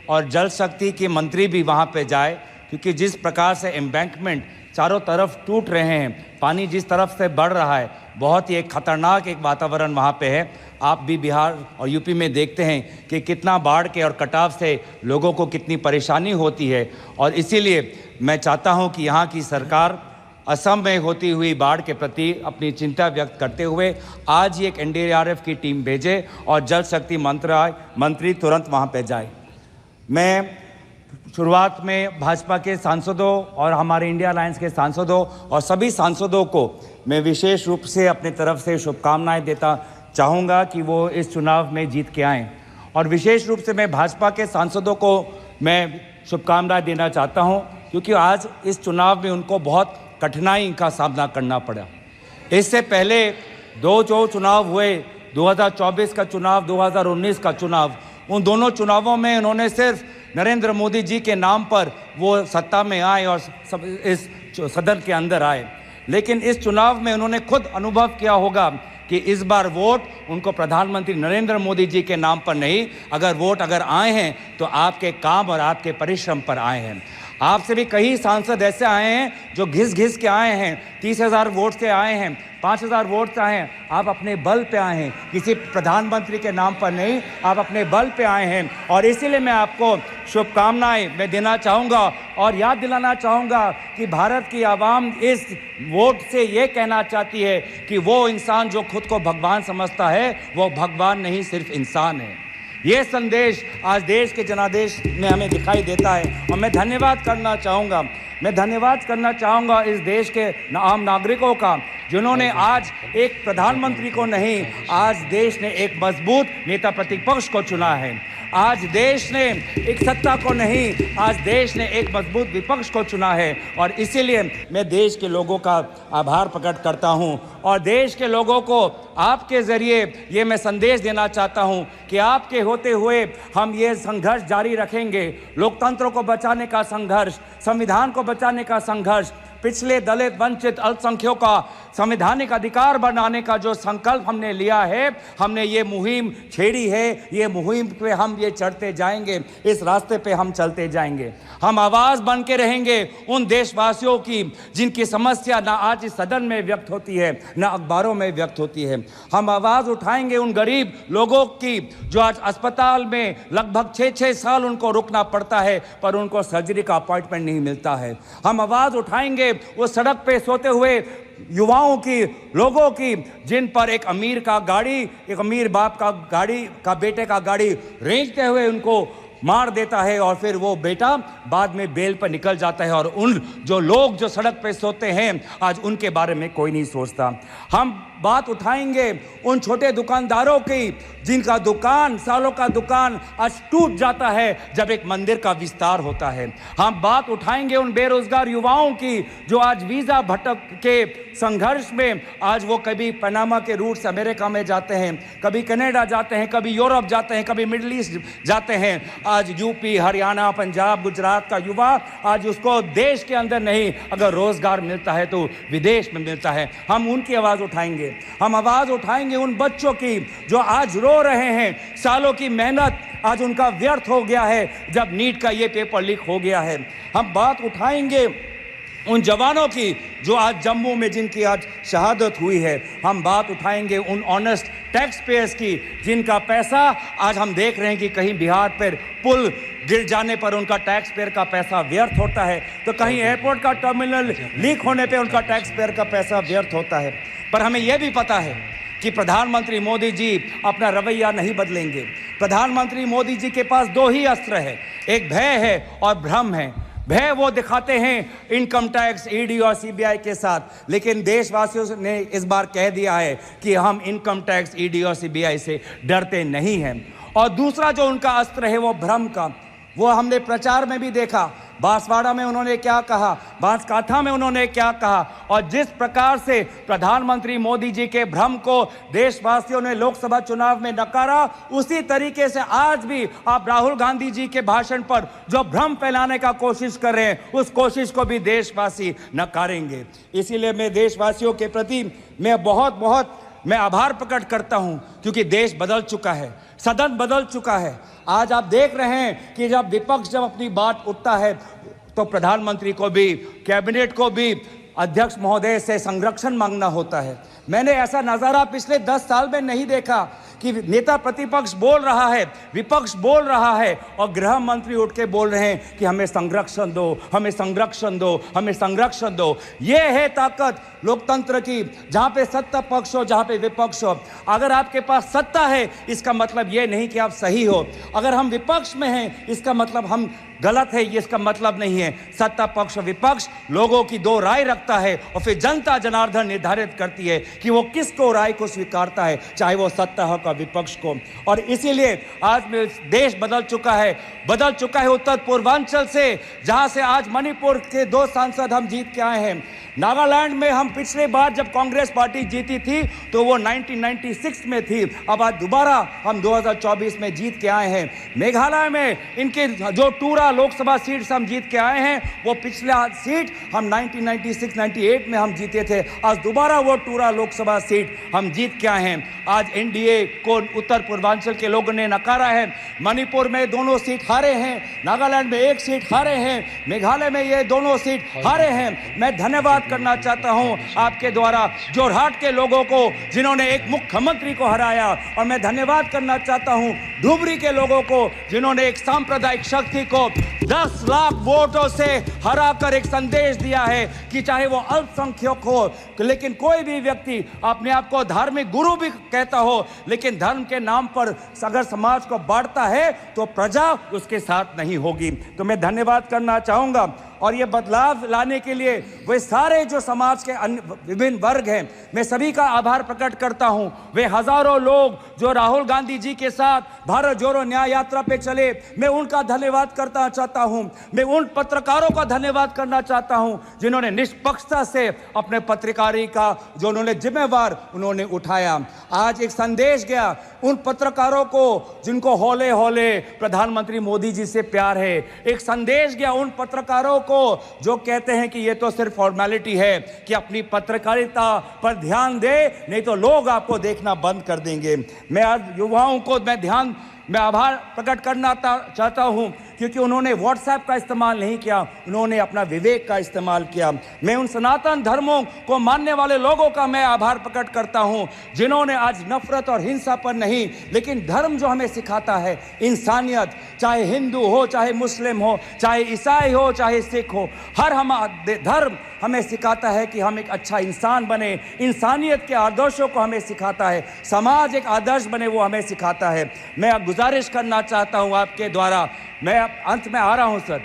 और जल शक्ति के मंत्री भी वहां पे जाए, क्योंकि जिस प्रकार से एम्बैंकमेंट चारों तरफ टूट रहे हैं, पानी जिस तरफ से बढ़ रहा है, बहुत ही एक खतरनाक एक वातावरण वहाँ पे है। आप भी बिहार और यूपी में देखते हैं कि कितना बाढ़ के और कटाव से लोगों को कितनी परेशानी होती है। और इसीलिए मैं चाहता हूँ कि यहाँ की सरकार असम में होती हुई बाढ़ के प्रति अपनी चिंता व्यक्त करते हुए आज ही एक NDRF की टीम भेजे और जल शक्ति मंत्री तुरंत वहाँ पे जाए। मैं शुरुआत में भाजपा के सांसदों और हमारे इंडिया अलायंस के सांसदों और सभी सांसदों को मैं विशेष रूप से अपनी तरफ से शुभकामनाएं देता चाहूँगा कि वो इस चुनाव में जीत के आएँ। और विशेष रूप से मैं भाजपा के सांसदों को मैं शुभकामनाएं देना चाहता हूँ, क्योंकि आज इस चुनाव में उनको बहुत कठिनाई का सामना करना पड़ा। इससे पहले दो जो चुनाव हुए, 2024 का चुनाव, 2019 का चुनाव, उन दोनों चुनावों में उन्होंने सिर्फ नरेंद्र मोदी जी के नाम पर वो सत्ता में आए और इस सदन के अंदर आए। लेकिन इस चुनाव में उन्होंने खुद अनुभव किया होगा कि इस बार वोट उनको प्रधानमंत्री नरेंद्र मोदी जी के नाम पर नहीं, अगर आए हैं तो आपके काम और आपके परिश्रम पर आए हैं। आपसे भी कई सांसद ऐसे आए हैं जो घिस के आए हैं, 30,000 वोट से आए हैं, 5,000 वोट से आए हैं। आप अपने बल पे आए हैं, किसी प्रधानमंत्री के नाम पर नहीं, आप अपने बल पे आए हैं। और इसीलिए मैं आपको शुभकामनाएं मैं देना चाहूँगा और याद दिलाना चाहूँगा कि भारत की आवाम इस वोट से ये कहना चाहती है कि वो इंसान जो खुद को भगवान समझता है, वो भगवान नहीं, सिर्फ इंसान है। ये संदेश आज देश के जनादेश में हमें दिखाई देता है। और मैं धन्यवाद करना चाहूँगा इस देश के आम नागरिकों का, जिन्होंने आज एक प्रधानमंत्री को नहीं, आज देश ने एक मजबूत नेता प्रतिपक्ष को चुना है। आज देश ने एक सत्ता को नहीं, आज देश ने एक मजबूत विपक्ष को चुना है। और इसीलिए मैं देश के लोगों का आभार प्रकट करता हूं और देश के लोगों को आपके ज़रिए ये मैं संदेश देना चाहता हूं कि आपके होते हुए हम ये संघर्ष जारी रखेंगे। लोकतंत्र को बचाने का संघर्ष, संविधान को बचाने का संघर्ष, पिछले दलित वंचित अल्पसंख्यकों का संवैधानिक अधिकार बनाने का जो संकल्प हमने लिया है, हमने ये मुहिम छेड़ी है, ये मुहिम पे हम ये चढ़ते जाएंगे, इस रास्ते पे हम चलते जाएंगे। हम आवाज़ बन के रहेंगे उन देशवासियों की जिनकी समस्या ना आज इस सदन में व्यक्त होती है, ना अखबारों में व्यक्त होती है। हम आवाज़ उठाएंगे उन गरीब लोगों की जो आज अस्पताल में लगभग 6-6 साल उनको रुकना पड़ता है, पर उनको सर्जरी का अपॉइंटमेंट नहीं मिलता है। हम आवाज़ उठाएंगे वो सड़क पे सोते हुए युवाओं की, लोगों की, जिन पर एक अमीर बाप का गाड़ी का बेटे का गाड़ी रेंगते हुए उनको मार देता है और फिर वो बेटा बाद में बेल पर निकल जाता है। और उन जो लोग जो सड़क पे सोते हैं, आज उनके बारे में कोई नहीं सोचता। हम बात उठाएंगे उन छोटे दुकानदारों की जिनका दुकान, सालों का दुकान आज टूट जाता है जब एक मंदिर का विस्तार होता है। हम बात उठाएंगे उन बेरोजगार युवाओं की जो आज वीज़ा भटक के संघर्ष में आज वो कभी पनामा के रूट से अमेरिका में जाते हैं, कभी कनाडा जाते हैं, कभी यूरोप जाते हैं, कभी मिडिल ईस्ट जाते हैं। आज यूपी, हरियाणा, पंजाब, गुजरात का युवा आज उसको देश के अंदर नहीं, अगर रोजगार मिलता है तो विदेश में मिलता है। हम उनकी आवाज़ उठाएंगे। हम आवाज़ उठाएंगे उन बच्चों की जो आज रो रहे हैं, सालों की मेहनत आज उनका व्यर्थ हो गया है जब नीट का ये पेपर लीक हो गया है। हम बात उठाएंगे उन जवानों की जो आज जम्मू में जिनकी आज शहादत हुई है। हम बात उठाएंगे उन ऑनेस्ट टैक्स पेयर्स की जिनका पैसा आज हम देख रहे हैं कि कहीं बिहार पर पुल गिर जाने पर उनका टैक्स पेयर का पैसा व्यर्थ होता है, तो कहीं एयरपोर्ट का टर्मिनल लीक होने पर उनका टैक्स पेयर का पैसा व्यर्थ होता है। पर हमें यह भी पता है कि प्रधानमंत्री मोदी जी अपना रवैया नहीं बदलेंगे। प्रधानमंत्री मोदी जी के पास दो ही अस्त्र है, एक भय है और भ्रम है। भय वो दिखाते हैं इनकम टैक्स, ईडी और सीबीआई के साथ, लेकिन देशवासियों ने इस बार कह दिया है कि हम इनकम टैक्स, ईडी और सीबीआई से डरते नहीं हैं। और दूसरा जो उनका अस्त्र है वो भ्रम का, वो हमने प्रचार में भी देखा। बांसवाड़ा में उन्होंने क्या कहा, बांसकाठा में उन्होंने क्या कहा, और जिस प्रकार से प्रधानमंत्री मोदी जी के भ्रम को देशवासियों ने लोकसभा चुनाव में नकारा, उसी तरीके से आज भी आप राहुल गांधी जी के भाषण पर जो भ्रम फैलाने का कोशिश कर रहे हैं, उस कोशिश को भी देशवासी नकारेंगे। इसीलिए मैं देशवासियों के प्रति मैं बहुत आभार प्रकट करता हूं, क्योंकि देश बदल चुका है, सदन बदल चुका है। आज आप देख रहे हैं कि जब विपक्ष जब अपनी बात उठता है तो प्रधानमंत्री को भी, कैबिनेट को भी अध्यक्ष महोदय से संरक्षण मांगना होता है। मैंने ऐसा नजारा पिछले 10 साल में नहीं देखा कि नेता प्रतिपक्ष बोल रहा है, विपक्ष बोल रहा है और गृह मंत्री उठ के बोल रहे हैं कि हमें संरक्षण दो, हमें संरक्षण दो, हमें संरक्षण दो। ये है ताकत लोकतंत्र की, जहां पे सत्ता पक्ष हो, जहां पे विपक्ष हो। अगर आपके पास सत्ता है इसका मतलब ये नहीं कि आप सही हो, अगर हम विपक्ष में हैं इसका मतलब हम गलत है, ये इसका मतलब नहीं है। सत्ता पक्ष और विपक्ष लोगों की दो राय रखता है और फिर जनता जनार्दन निर्धारित करती है कि वो किसको राय को स्वीकारता है, चाहे वो सत्ता हो का विपक्ष को। और इसीलिए आज में देश बदल चुका है उत्तर पूर्वांचल से, जहां से आज मणिपुर के 2 सांसद हम जीत के आए हैं। नागालैंड में हम पिछले बार जब कांग्रेस पार्टी जीती थी तो वो 1996 में थी, अब आज दोबारा हम 2024 में जीत के आए हैं। मेघालय में इनके जो टूरा लोकसभा सीट हम जीत के आए हैं, वो पिछला सीट हम 1996-98 में हम जीते थे, आज दोबारा वो टूरा लोकसभा सीट हम जीत के आए हैं। आज एनडीए को उत्तर पूर्वांचल के लोगों ने नकारा है। मणिपुर में दोनों सीट हारे हैं, नागालैंड में 1 सीट हारे हैं, मेघालय में ये दोनों सीट हारे हैं। मैं धन्यवाद करना चाहता हूं आपके द्वारा जोरहाट के लोगों को जिन्होंने एक मुख्यमंत्री को हराया, और मैं धन्यवाद करना चाहता हूं धुबरी के लोगों को जिन्होंने एक सांप्रदायिक शक्ति को 10 लाख वोटों से हराकर एक संदेश दिया है कि चाहे वो अल्पसंख्यक हो, लेकिन कोई भी व्यक्ति अपने आप को धार्मिक गुरु भी कहता हो, लेकिन धर्म के नाम पर अगर समाज को बांटता है तो प्रजा उसके साथ नहीं होगी। तो मैं धन्यवाद करना चाहूंगा। और ये बदलाव लाने के लिए वे सारे जो समाज के विभिन्न वर्ग हैं, मैं सभी का आभार प्रकट करता हूं। वे हजारों लोग जो राहुल गांधी जी के साथ भारत जोड़ो न्याय यात्रा पे चले, मैं उनका धन्यवाद करना चाहता हूं। मैं उन पत्रकारों का धन्यवाद करना चाहता हूं जिन्होंने निष्पक्षता से अपने पत्रकारी का जो उन्होंने जिम्मेवार उन्होंने उठाया। आज एक संदेश गया उन पत्रकारों को जिनको हौले हौले प्रधानमंत्री मोदी जी से प्यार है। एक संदेश गया उन पत्रकारों को जो कहते हैं कि ये तो सिर्फ फॉर्मेलिटी है कि अपनी पत्रकारिता पर ध्यान दे, नहीं तो लोग आपको देखना बंद कर देंगे। मैं आज युवाओं को मैं आभार प्रकट करना चाहता हूं क्योंकि उन्होंने व्हाट्सएप का इस्तेमाल नहीं किया, उन्होंने अपना विवेक का इस्तेमाल किया। मैं उन सनातन धर्मों को मानने वाले लोगों का मैं आभार प्रकट करता हूं जिन्होंने आज नफरत और हिंसा पर नहीं, लेकिन धर्म जो हमें सिखाता है इंसानियत, चाहे हिंदू हो, चाहे मुस्लिम हो, चाहे ईसाई हो, चाहे सिख हो, हर धर्म हमें सिखाता है कि हम एक अच्छा इंसान बने। इंसानियत के आदर्शों को हमें सिखाता है, समाज एक आदर्श बने वो हमें सिखाता है। मैं अब गुजारिश करना चाहता हूं आपके द्वारा, मैं अंत में आ रहा हूं सर,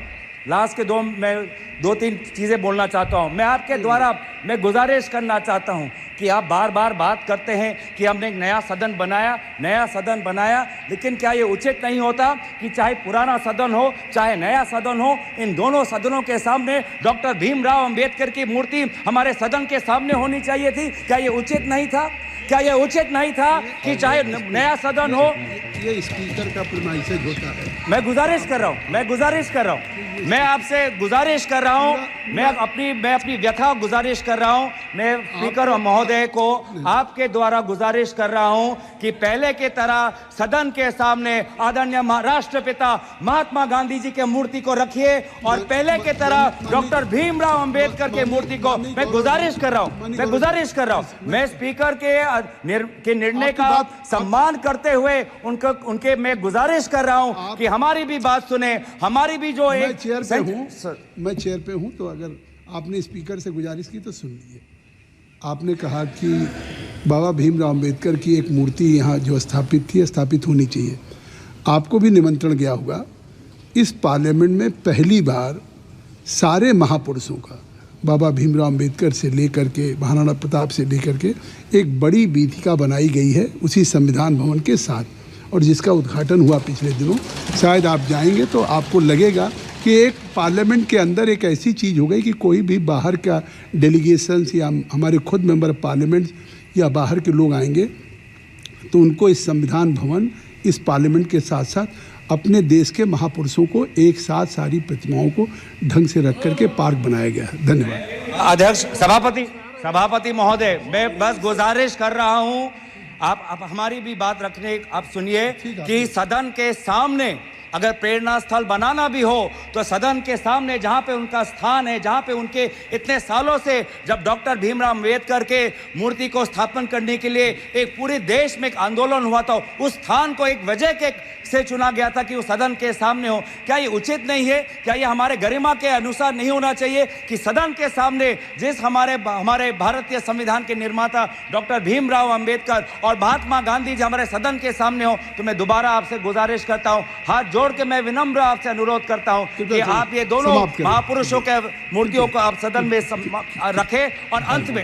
लास्ट के मैं 2-3 चीज़ें बोलना चाहता हूं। मैं आपके द्वारा मैं गुजारिश करना चाहता हूं कि आप बार बार बात करते हैं कि हमने एक नया सदन बनाया, लेकिन क्या ये उचित नहीं होता कि चाहे पुराना सदन हो चाहे नया सदन हो, इन दोनों सदनों के सामने डॉक्टर भीमराव अंबेडकर की मूर्ति हमारे सदन के सामने होनी चाहिए थी? क्या ये उचित नहीं था? क्या यह उचित नहीं था कि चाहे नया सदन हो? ये स्पीकर का प्रीमाइसेज होता है। मैं गुजारिश कर रहा हूं, मैं आपसे गुजारिश कर रहा हूं, मैं अपनी व्यथा गुजारिश कर रहा हूं। मैं स्पीकर महोदय को आपके द्वारा गुजारिश कर रहा हूं कि पहले के तरह सदन के सामने आदरणीय राष्ट्रपिता महात्मा गांधी जी के मूर्ति को रखिए और पहले के तरह डॉक्टर भीमराव अंबेडकर के मूर्ति को मैं गुजारिश कर रहा हूं। मैं स्पीकर के निर्णय का सम्मान करते हुए उनके मैं गुजारिश कर रहा हूं कि हमारी भी बात सुने, हमारी भी जो एक मैं चेयर पे हूं तो अगर आपने स्पीकर से गुजारिश की तो सुन लीजिए। आपने कहा कि बाबा भीमराव अंबेडकर की एक मूर्ति यहाँ जो स्थापित होनी चाहिए। आपको भी निमंत्रण गया होगा। इस पार्लियामेंट में पहली बार सारे महापुरुषों का, बाबा भीमराव अंबेडकर से लेकर के महाराणा प्रताप से लेकर के एक बड़ी वीथिका बनाई गई है उसी संविधान भवन के साथ, और जिसका उद्घाटन हुआ पिछले दिनों। शायद आप जाएंगे तो आपको लगेगा कि एक पार्लियामेंट के अंदर एक ऐसी चीज़ हो गई कि कोई भी बाहर का डेलीगेशंस या हमारे खुद मेंबर ऑफ पार्लियामेंट या बाहर के लोग आएंगे तो उनको इस संविधान भवन, इस पार्लियामेंट के साथ साथ अपने देश के महापुरुषों को एक साथ सारी प्रतिमाओं को ढंग से रख करके पार्क बनाया गया है। धन्यवाद। अध्यक्ष सभापति महोदय, मैं बस गुजारिश कर रहा हूं आप हमारी भी बात रखने, आप सुनिए ठीक है। कि सदन के सामने अगर प्रेरणा स्थल बनाना भी हो तो सदन के सामने जहां पे उनका स्थान है, जहां पे उनके इतने सालों से जब डॉक्टर भीमराव अंबेडकर के मूर्ति को स्थापन करने के लिए एक पूरे देश में एक आंदोलन हुआ था, उस स्थान को एक वजह के से चुना गया था कि वो सदन के सामने हो। क्या ये उचित नहीं है? क्या ये हमारे गरिमा के अनुसार नहीं होना चाहिए कि सदन के सामने जिस हमारे भारतीय संविधान के निर्माता डॉक्टर भीमराव अंबेडकर और महात्मा गांधी जी हमारे सदन के सामने हो? तो मैं दोबारा आपसे गुजारिश करता हूं, हाथ जोड़ के मैं विनम्र आपसे अनुरोध करता हूं कि आप ये दोनों महापुरुषों के मूर्तियों को आप सदन में रखें और अंत में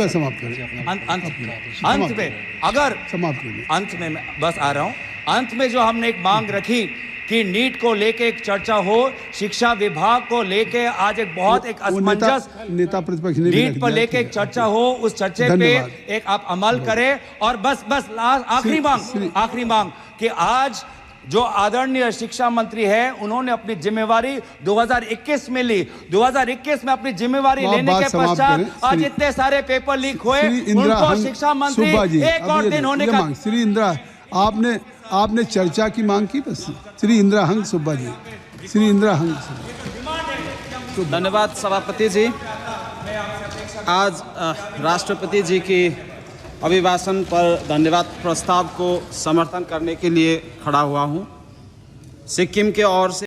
समाप्त करें। अंत में अगर समाप्त करिए। अंत में मैं बस आ रहा हूं, अंत में जो हमने एक मांग रखी कि नीट को लेके एक चर्चा हो, शिक्षा विभाग को लेके आज एक बहुत एक असमंजस नेता प्रतिपक्ष ने नीट पर लेके एक चर्चा हो, उस चर्चे पे एक आप अमल करें। और बस आखिरी मांग कि आज जो आदरणीय शिक्षा मंत्री है उन्होंने अपनी जिम्मेवारी 2021 में ली, 2021 में अपनी जिम्मेवारी लेने के पश्चात आज इतने सारे पेपर लीक हुए, उनको शिक्षा मंत्री एक और दिन होने का। श्री इंदिरा, आपने चर्चा की मांग की, बस श्री इंदिरा हंग सुब्बा जी, श्री इंदिरा हंग। धन्यवाद सभापति जी। आज राष्ट्रपति जी की अभिभाषण पर धन्यवाद प्रस्ताव को समर्थन करने के लिए खड़ा हुआ हूं। सिक्किम के ओर से